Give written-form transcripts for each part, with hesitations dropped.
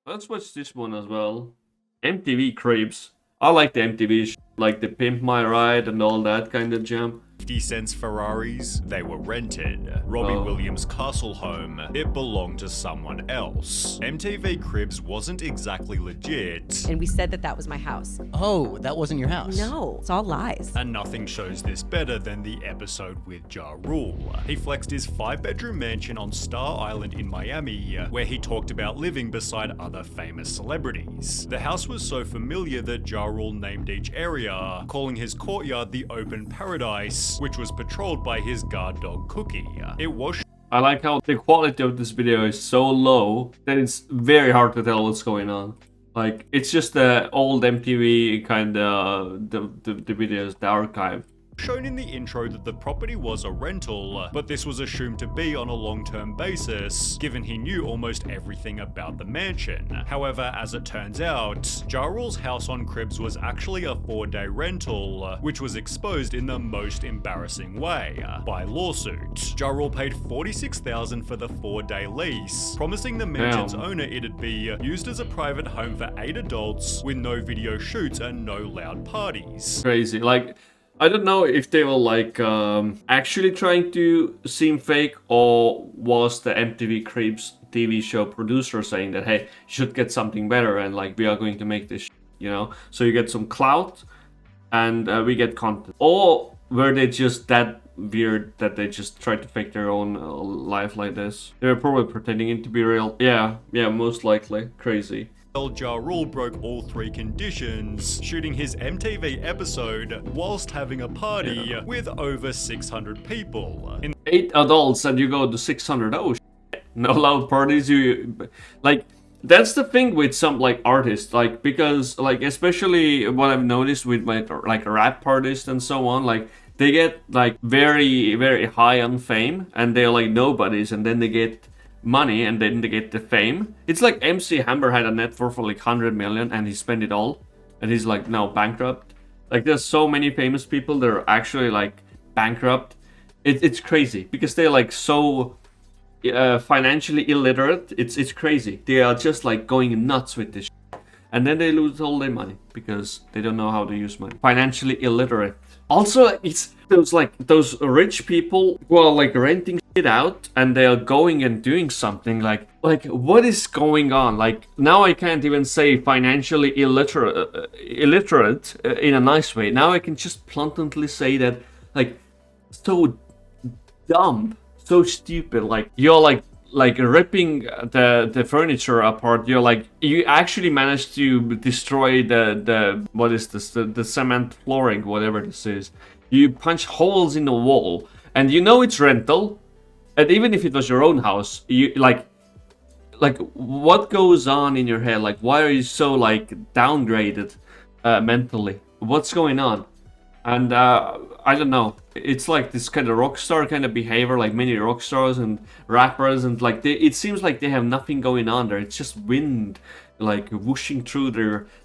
Let's watch this one as well. MTV Cribs. I like the MTV like the Pimp My Ride and all that kind of jam. 50 cents Ferraris, they were rented. Robbie Williams' castle home, it belonged to someone else. MTV Cribs wasn't exactly legit. And we said that that was my house. Oh, that wasn't your house? No, it's all lies. And nothing shows this better than the episode with Ja Rule. He flexed his 5-bedroom mansion on Star Island in Miami, where he talked about living beside other famous celebrities. The house was so familiar that Ja Rule named each area, calling his courtyard the Open Paradise, which was patrolled by his guard dog Cookie. It was I like how the quality of this video is so low that it's very hard to tell what's going on. Like, it's just the old MTV kind of the videos, the archive. shown in the intro that the property was a rental, but this was assumed to be on a long-term basis, given he knew almost everything about the mansion. However, as it turns out, Ja Rule's house on Cribs was actually a 4-day rental, which was exposed in the most embarrassing way, by lawsuit. Ja Rule paid $46,000 for the 4-day lease, promising the mansion's owner it'd be used as a private home for 8 adults with no video shoots and no loud parties. Crazy. Like, I don't know if they were like actually trying to seem fake, or was the MTV Cribs TV show producer saying that, hey, you should get something better and like we are going to make this, you know, so you get some clout and we get content. Or were they just that weird that they just tried to fake their own life like this? They were probably pretending it to be real. Yeah, most likely. Crazy. Ja Rule broke all 3 conditions, shooting his MTV episode whilst having a party with over 600 people. 8 adults and you go to 600. Oh shit. No loud parties. You like, that's the thing with some like artists, like, because like especially what I've noticed with my like rap artists and so on, like they get like very, very high on fame and they're like nobodies, and then they get money and then they get the fame. It's like MC Hammer had a net worth of like 100 million and he spent it all and he's like now bankrupt. Like there's so many famous people that are actually like bankrupt. It's crazy because they're like so financially illiterate. It's crazy. They are just like going nuts with this shit. And then they lose all their money because they don't know how to use money. Financially illiterate. Also, it's those rich people who are like renting shit out and they are going and doing something like what is going on? Like now I can't even say financially illiterate in a nice way. Now I can just bluntly say that like so dumb, so stupid. Like you're like ripping the furniture apart. You're like, you actually managed to destroy the what is this, the cement flooring, whatever this is. You punch holes in the wall and you know it's rental, and even if it was your own house, you like what goes on in your head? Like why are you so like downgraded mentally? What's going on? And I don't know. It's like this kind of rock star kind of behavior, like many rock stars and rappers, and like it seems like they have nothing going on there. It's just wind, like whooshing through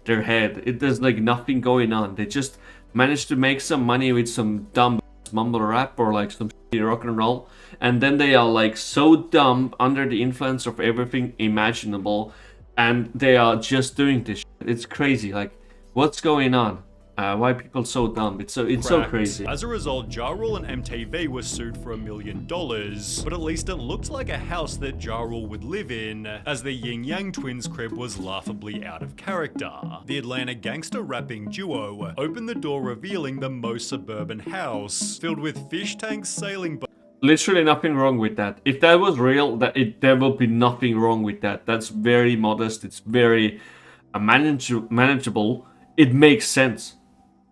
their head. There's like nothing going on. They just managed to make some money with some dumb mumble rap or like some shitty rock and roll, and then they are like so dumb under the influence of everything imaginable, and they are just doing this shit. It's crazy. Like what's going on? Why are people so dumb? It's so crazy. As a result, Ja Rule and MTV were sued for $1 million, but at least it looked like a house that Ja Rule would live in, as the Yin Yang Twins crib was laughably out of character. The Atlanta gangster rapping duo opened the door revealing the most suburban house, filled with fish tanks, sailing boats. Literally nothing wrong with that. If that was real, there will be nothing wrong with that. That's very modest. It's very manageable. It makes sense.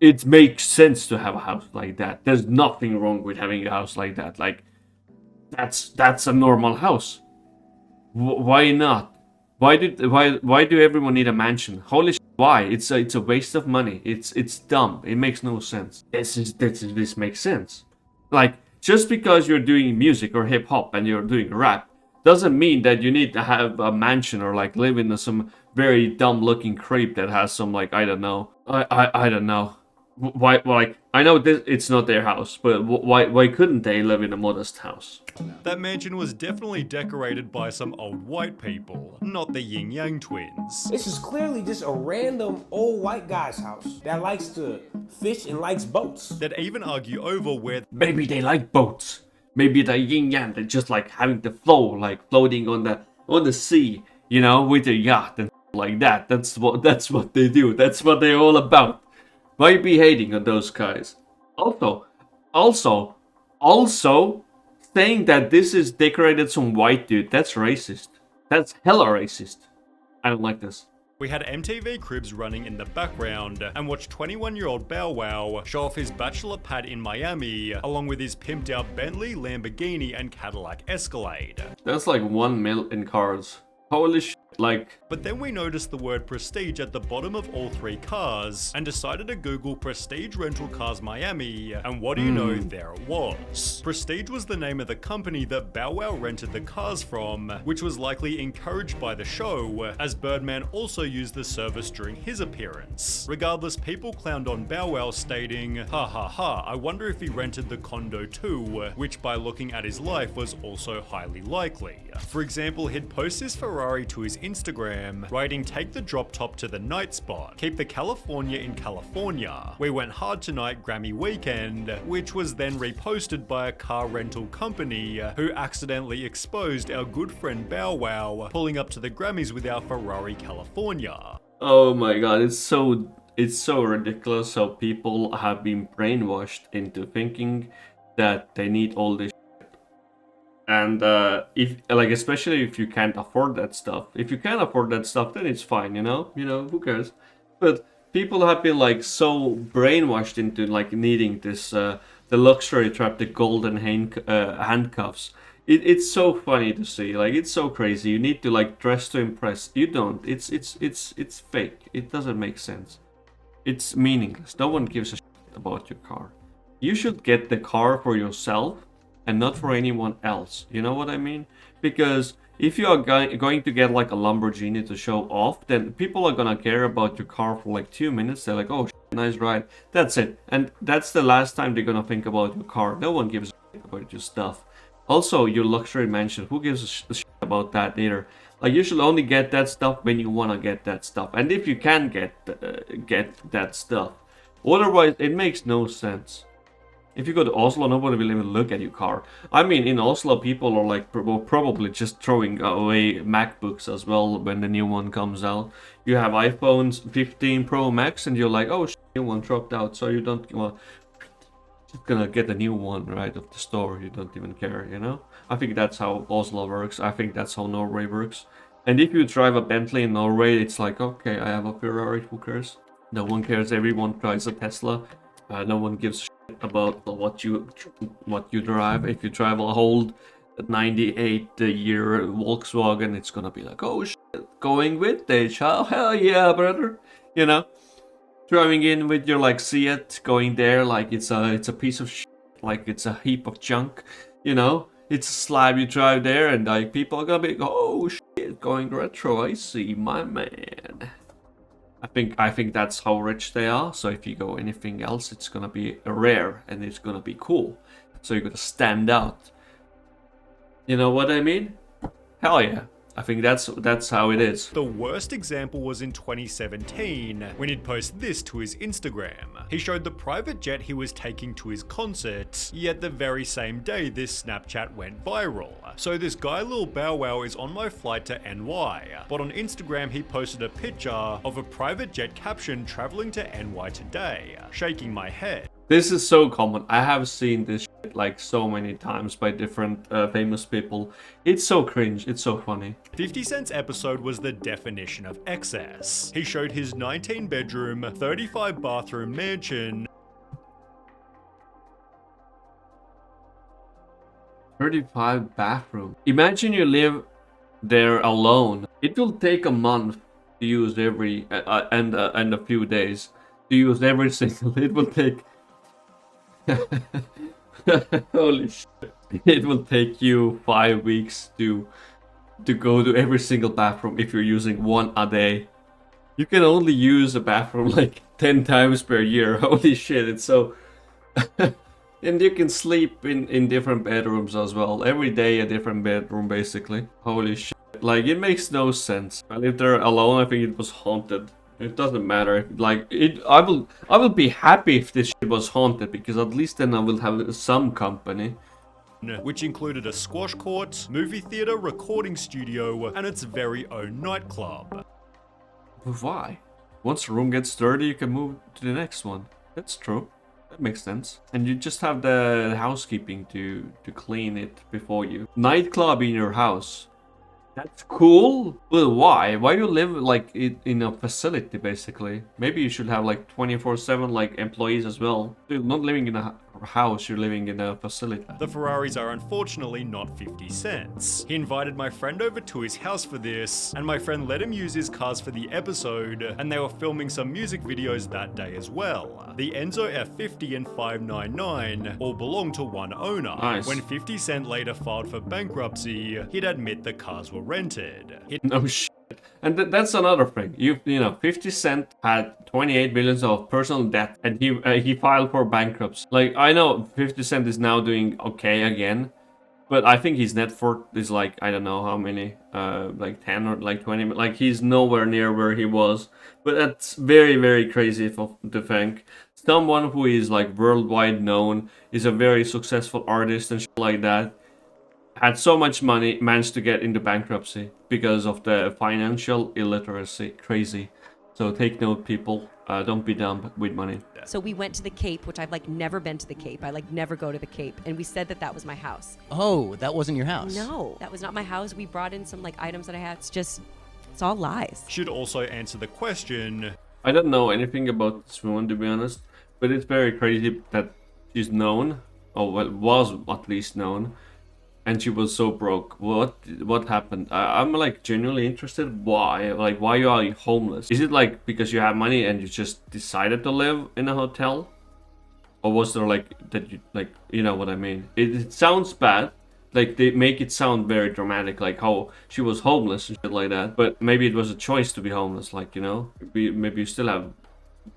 It makes sense to have a house like that. There's nothing wrong with having a house like that. Like, that's a normal house. Why not? Why do everyone need a mansion? Holy shit, why? It's a waste of money. It's dumb. It makes no sense. This makes sense. Like, just because you're doing music or hip hop and you're doing rap doesn't mean that you need to have a mansion or like live in some very dumb looking crib that has some like I don't know. I don't know. Why, like, I know this, it's not their house, but why couldn't they live in a modest house? That mansion was definitely decorated by some old white people, not the Yin Yang twins. This is clearly just a random old white guy's house that likes to fish and likes boats. They'd even argue over where Maybe they like boats. Maybe the yin yang, they just like having the flow, like floating on the sea, you know, with a yacht and like that. That's what they do. That's what they're all about. Why be hating on those guys? Also, saying that this is decorated some white dude, that's racist. That's hella racist. I don't like this. we had MTV Cribs running in the background and watched 21-year-old Bow Wow show off his bachelor pad in Miami, along with his pimped out Bentley, Lamborghini, and Cadillac Escalade. That's like 1 mil in cars. Holy shit, like... But then we noticed the word Prestige at the bottom of all three cars and decided to Google Prestige Rental Cars Miami, and what do you know, there it was. Prestige was the name of the company that Bow Wow rented the cars from, which was likely encouraged by the show, as Birdman also used the service during his appearance. Regardless, people clowned on Bow Wow, stating, "Ha ha ha, I wonder if he rented the condo too," which by looking at his life was also highly likely. For example, he'd post his Ferrari to his Instagram, writing, "Take the drop top to the night spot. Keep the California in California. We went hard tonight, Grammy weekend," which was then reposted by a car rental company who accidentally exposed our good friend Bow Wow pulling up to the Grammys with our Ferrari California. Oh my god, it's so ridiculous how people have been brainwashed into thinking that they need all this. And if like, especially if you can't afford that stuff. If you can't afford that stuff, then it's fine, you know, who cares? But people have been like so brainwashed into like needing this the luxury trap, the golden handcuffs. It's so funny to see. Like, it's so crazy. You need to like dress to impress. You don't. It's fake. It doesn't make sense. It's meaningless. No one gives a shit about your car. You should get the car for yourself and not for anyone else. You know what I mean? Because if you are going to get like a Lamborghini to show off, then people are gonna care about your car for like 2 minutes. They're like, "Oh, nice ride." That's it. And that's the last time they're gonna think about your car. No one gives a shit about your stuff. Also, your luxury mansion. Who gives a shit about that either? Like, you should only get that stuff when you wanna get that stuff. And if you can get that stuff. Otherwise, it makes no sense. If you go to Oslo, nobody will even look at your car. I mean, in Oslo, people are like probably just throwing away MacBooks as well when the new one comes out. You have iPhones 15 Pro Max, and you're like, "Oh, new one dropped out," so you don't. Well, just gonna get a new one right off the store. You don't even care, you know. I think that's how Oslo works. I think that's how Norway works. And if you drive a Bentley in Norway, it's like, okay, I have a Ferrari. Who cares? No one cares. Everyone drives a Tesla. No one gives a shit about what you drive. If you drive a old 98-year Volkswagen, it's gonna be like, "Oh shit, going vintage, huh? Hell yeah, brother!" You know, driving in with your like Seat, going there like it's a piece of shit, like it's a heap of junk. You know, it's a slab you drive there, and like people are gonna be, "Oh shit, going retro. I see, my man." I think that's how rich they are. So if you go anything else, it's gonna be rare and it's gonna be cool. So you're gonna stand out. You know what I mean? Hell yeah. I think that's how it is. The worst example was in 2017, when he'd post this to his Instagram. He showed the private jet he was taking to his concert, yet the very same day this Snapchat went viral. So this guy Lil Bow Wow is on my flight to NY, but on Instagram he posted a picture of a private jet caption "traveling to NY today," shaking my head. This is so common. I have seen this shit like so many times by different famous people. It's so cringe. It's so funny. 50 Cent's episode was the definition of excess. He showed his 19-bedroom, 35-bathroom mansion. 35 bathroom. Imagine you live there alone. It will take a month to use every and a few days to use every single. It will take. Holy shit. It will take you 5 weeks to go to every single bathroom if you're using one a day. You can only use a bathroom like 10 times per year. Holy shit, it's so And you can sleep in different bedrooms as well. Every day a different bedroom, basically. Holy shit. Like, it makes no sense. I lived there alone, I think it was haunted. It doesn't matter. Like, I will be happy if this shit was haunted, because at least then I will have some company. Which included a squash court, movie theater, recording studio, and its very own nightclub. Why? Once a room gets dirty, you can move to the next one. That's true. That makes sense. And you just have the housekeeping to clean it before you. Nightclub in your house. That's cool. Well, why? Why do you live like in a facility, basically? Maybe you should have like 24/7 like employees as well. You're not living in a house, you're living in a facility. The Ferraris are unfortunately not 50 cents. He invited my friend over to his house for this, and my friend let him use his cars for the episode, and they were filming some music videos that day as well. The Enzo F50 and 599 all belong to one owner. Nice. When 50 Cent later filed for bankruptcy, he'd admit the cars were rented. No shit. And that's another thing. You know, 50 Cent had 28 million of personal debt, and he filed for bankruptcy. Like, I know 50 Cent is now doing okay again, but I think his net worth is like, I don't know how many, like 10 or like 20. Like, he's nowhere near where he was. But that's very, very crazy to think. Someone who is like worldwide known, is a very successful artist and shit like that, had so much money, managed to get into bankruptcy because of the financial illiteracy. Crazy. So take note, people. Don't be dumb with money. So we went to the Cape, which I've like never been to the Cape. I like never go to the Cape. And we said that was my house. Oh, that wasn't your house? No, that was not my house. We brought in some like items that I had. It's all lies. Should also answer the question. I don't know anything about this woman, to be honest. But it's very crazy that she's known. Or well, was at least known. And she was so broke. What happened? I'm like genuinely interested. Why? Like, why are you homeless? Is it like because you have money and you just decided to live in a hotel? Or was there like that you like, you know what I mean? It sounds bad. Like, they make it sound very dramatic, like how she was homeless and shit like that. But maybe it was a choice to be homeless, like, you know? Maybe you still have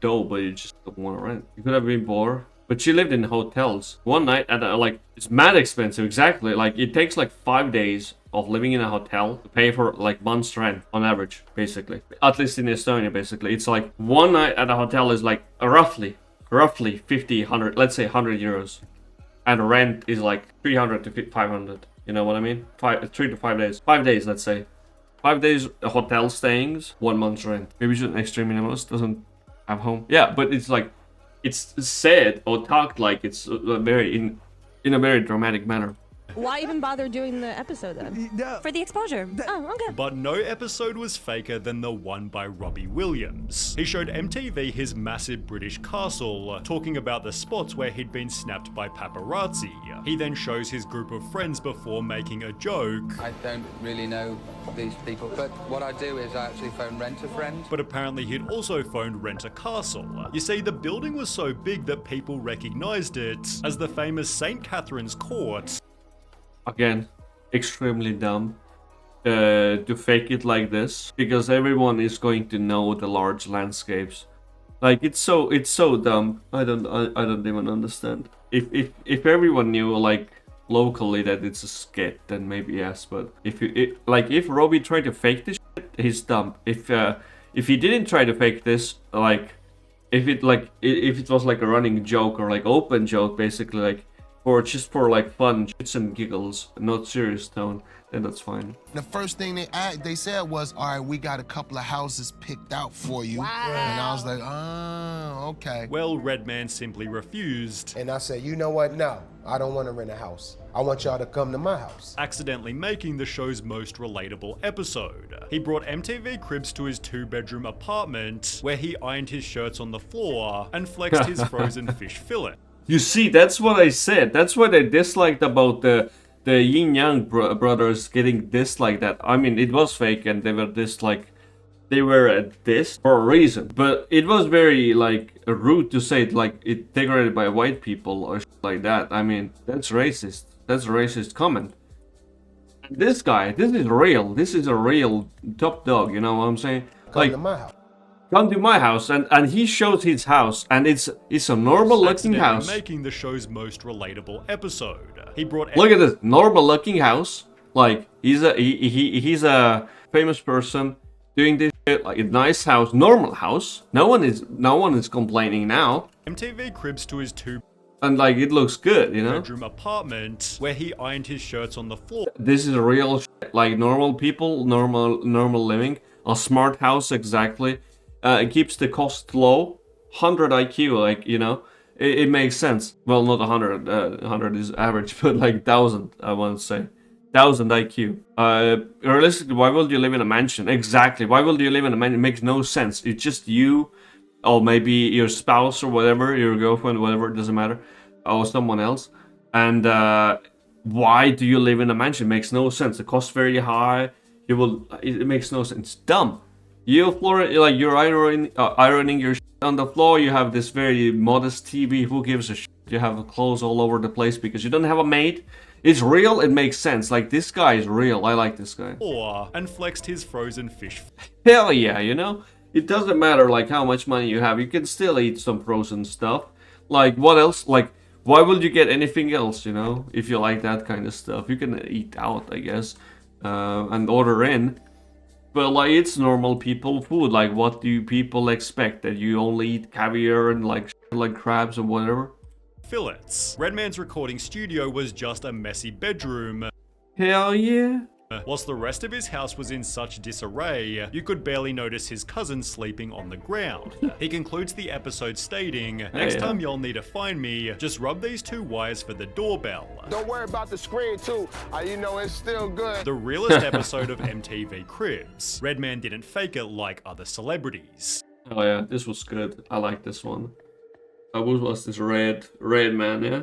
dough, but you just don't want to rent. You could have been bored. But she lived in hotels. One night at like, it's mad expensive, exactly. Like, it takes like 5 days of living in a hotel to pay for like month's rent on average, basically. At least in Estonia, basically. It's like one night at a hotel is like roughly 50, 100, let's say 100 euros. And rent is like 300 to 500. You know what I mean? 3 to 5 days. 5 days, let's say. 5 days hotel stayings, 1 month's rent. Maybe she's an extreme minimalist, doesn't have home. Yeah, but it's like, it's said or talked like it's very in a very dramatic manner. Why even bother doing the episode then? For the exposure. Oh, okay. But no episode was faker than the one by Robbie Williams. He showed MTV his massive British castle, talking about the spots where he'd been snapped by paparazzi. He then shows his group of friends before making a joke. I don't really know these people, but what I do is I actually phone Rent-A-Friend. But apparently he'd also phoned Rent-A-Castle. You see, the building was so big that people recognized it as the famous St. Catherine's Court. Again, extremely dumb to fake it like this, because everyone is going to know the large landscapes. Like, it's so dumb. I don't even understand. If everyone knew like locally that it's a skit, then maybe yes. But if Robbie tried to fake this shit, he's dumb. If he didn't try to fake this, like if it was like a running joke or like open joke, basically, like or just for like fun, shits and giggles, not serious tone, then that's fine. The first thing they said was, all right, we got a couple of houses picked out for you. Wow. And I was like, oh, okay. Well, Redman simply refused. And I said, you know what? No, I don't want to rent a house. I want y'all to come to my house. Accidentally making the show's most relatable episode. He brought MTV Cribs to his 2-bedroom apartment, where he ironed his shirts on the floor and flexed his frozen fish fillet. You see, that's what I said. That's what I disliked about the Yin Yang brothers getting disliked. That I mean, it was fake, and they were disliked. They were dissed for a reason. But it was very like rude to say it, like it degraded by white people or shit like that. I mean, that's racist. That's a racist comment. This guy, this is real. This is a real top dog. You know what I'm saying? Come to my house. come to my house, and he shows his house, and it's a normal looking accidentally house. making the show's most relatable episode. He brought Look at this normal looking house. Like he's a famous person doing this shit, like a nice house, normal house. No one is complaining now, MTV Cribs to his and like it looks good, you know. two-bedroom apartment where he ironed his shirts on the floor. This is real shit. Like normal people, normal living, a smart house exactly. It keeps the cost low, 100 IQ, like you know. It makes sense. Well, not 100. 100 is average, but like 1,000, I want to say. 1,000 IQ. Realistically, why would you live in a mansion? Exactly. Why would you live in a mansion? It makes no sense. It's just you, or maybe your spouse or whatever, your girlfriend, whatever, it doesn't matter, or someone else. And why do you live in a mansion? It makes no sense. The cost very high. It makes no sense. It's dumb. You're ironing your shit on the floor. You have this very modest TV. Who gives a shit? You have clothes all over the place because you don't have a maid. It's real. It makes sense. Like this guy is real. I like this guy. And flexed his frozen fish. Hell yeah, you know. It doesn't matter like how much money you have. You can still eat some frozen stuff. Like what else? Like why would you get anything else? You know, if you like that kind of stuff, you can eat out, I guess, and order in. But like it's normal people food. Like what do people expect? That you only eat caviar and like crabs or whatever? Fillets. Redman's recording studio was just a messy bedroom. Hell yeah. Whilst the rest of his house was in such disarray, you could barely notice his cousin sleeping on the ground. He concludes the episode stating, next time y'all need to find me, just rub these 2 wires for the doorbell. Don't worry about the screen too, you know it's still good. The realest episode of MTV Cribs. Redman didn't fake it like other celebrities. Oh yeah, this was good. I like this one. What was this red man, yeah?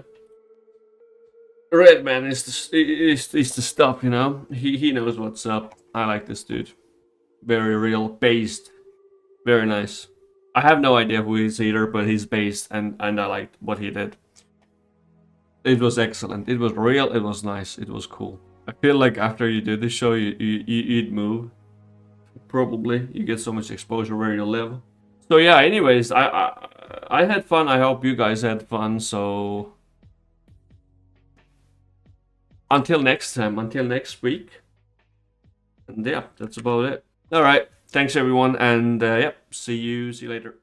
Redman is the stuff, you know. He knows what's up. I like this dude. Very real, based, very nice. I have no idea who he is either, but he's based, and I liked what he did. It was excellent. It was real. It was nice. It was cool. I feel like after you do this show, you'd move. Probably you get so much exposure where you live. So yeah. Anyways, I had fun. I hope you guys had fun. So. Until next time, until next week. And yeah, that's about it. Alright, thanks everyone, and yeah, see you later.